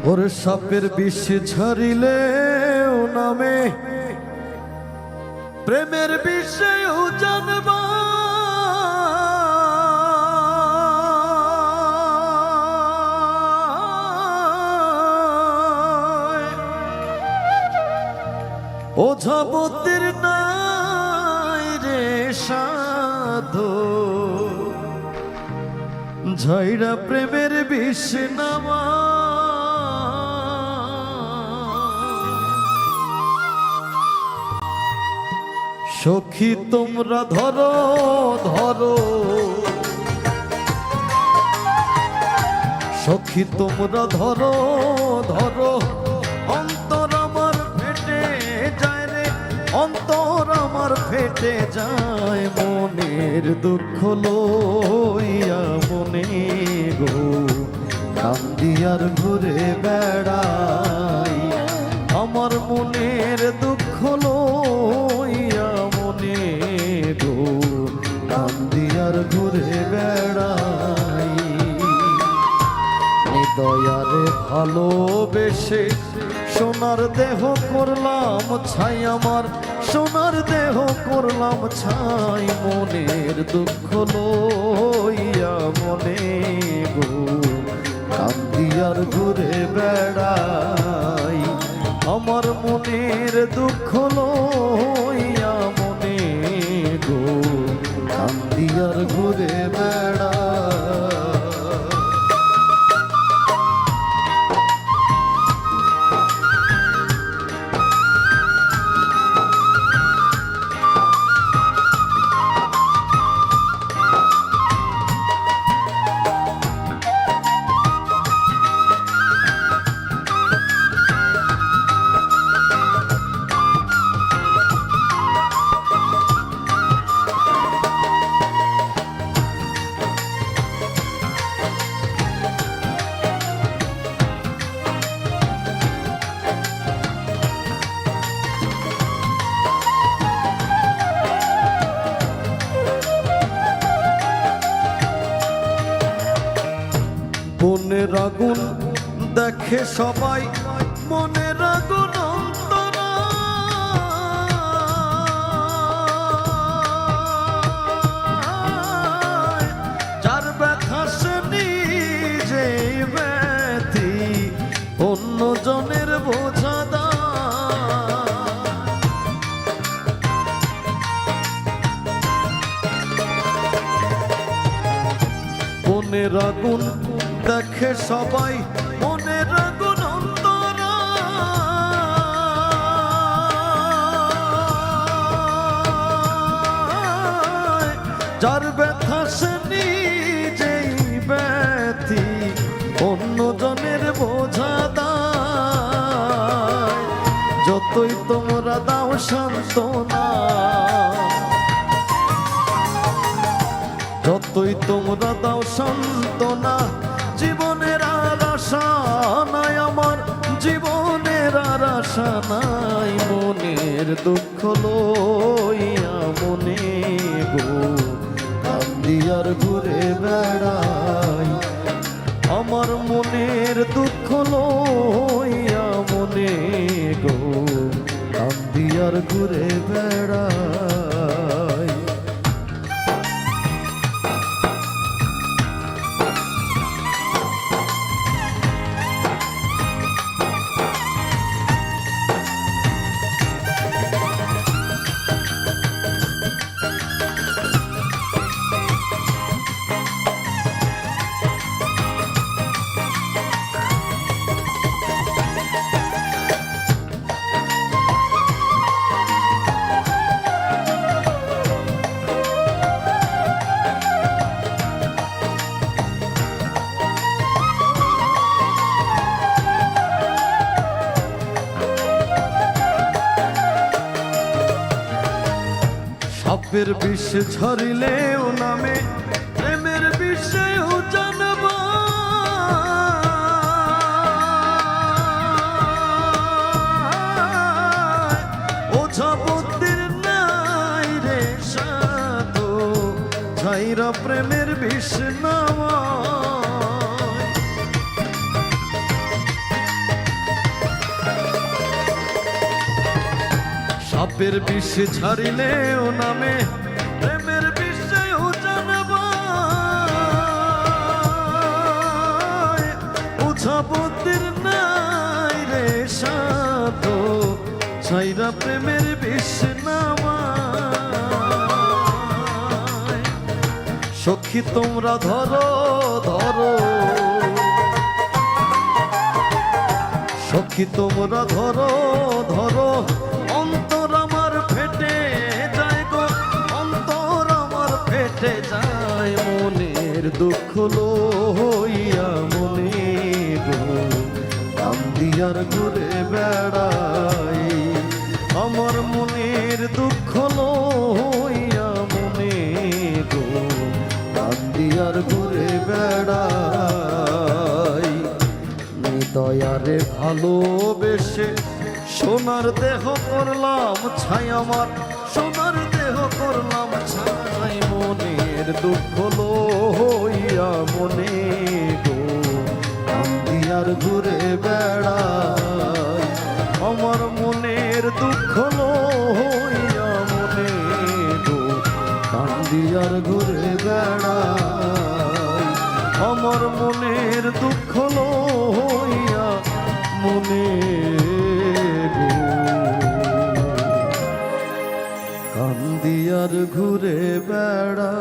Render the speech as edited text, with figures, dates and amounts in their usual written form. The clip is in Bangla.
ওর সাপের বিষ ঝরিলে নামে প্রেমের বিষেও জানবা ওঝা বুদ্ধির নাই রে সাধু ঝাইরা প্রেমের বিষ নামা সখী তোমরা ধরো ধরো সখী তোমরা ধরো ধরো অন্তর আমার ফেটে যায় রে অন্তর আমার ফেটে যায় মনের দুঃখ লইয়া মনে গো কান্দিয়ার ঘুরে বেড়াই আমার মনের দুঃখ লইয়া মনে গো কান্দিয়ার ঘুরে বেড়াই দয়ারে ভালোবেসে সোনার দেহ করলাম ছাই আমার সোনার দেহ করলাম ছাই মনের দুঃখ লইয়া মনে গো কান্দিয়ার ঘুরে বেড়াই আমার মনের দুঃখ লইয়া মনে গো কান্দিয়ার ঘুরে বেড়াই মনের আগুন দেখে সবাই মনের আগুন অন্তরা যার ব্যথা সে নিজেই ব্যথি অন্য জনের বোঝা মনের আগুন দেখে সবাই মনের আগুন অন্তরা যার ব্যথা সে নিজেই ব্যথি অন্য জনের বোঝা দায় যতই তোমরা দাও সান্ত্বনা যতই তোমরা দাও সান্ত্বনা জীবনের আর আশা নাই আমার জীবনের আর আশা নাই মনের দুঃখ লইয়া মনে গো কান্দিয়ার ঘুরে বেড়াই আমার মনের দুঃখ লইয়া মনে গো কান্দিয়ার ঘুরে বেড়াই সাপের বিষ ঝরিলেও নামে প্রেমের বিষেও জানবা ওঝা বুদ্ধির নাই রে সাধু ছাইরা প্রেমের বিষ নামা সাপের বিষ ছাড়িলেও নামে প্রেমের বিষেও জানবা ওঝা বুদ্ধির নাই রে সাধ ছাইরা প্রেমের বিষ নামায় সখী তোমরা ধরো ধরো সখী তোমরা ধরো ধরো অন্তর আমার ফেটে যায় গো অন্তর আমার ফেটে যায় মনের দুঃখ লইয়া মনে গো কান্দিয়ার ঘুরে বেড়াই আমার মনের দুঃখ লইয়া মনে গো কান্দিয়ার ঘুরে বেড়াই দয়ারে ভালোবেসে সোনার দেহ করলাম ছাই আমার সোনার দেহ করলাম ছাই মনের দুঃখ লইয়া মনে গো কান্দিয়ার ঘুরে বেড়াই আমার মনের দুঃখ লইয়া মনে গো কান্দিয়ার ঘুরে বেড়াই আমার মনের দুঃখ লইয়া মনে গো কান্দিয়ার ঘুরে বেড়া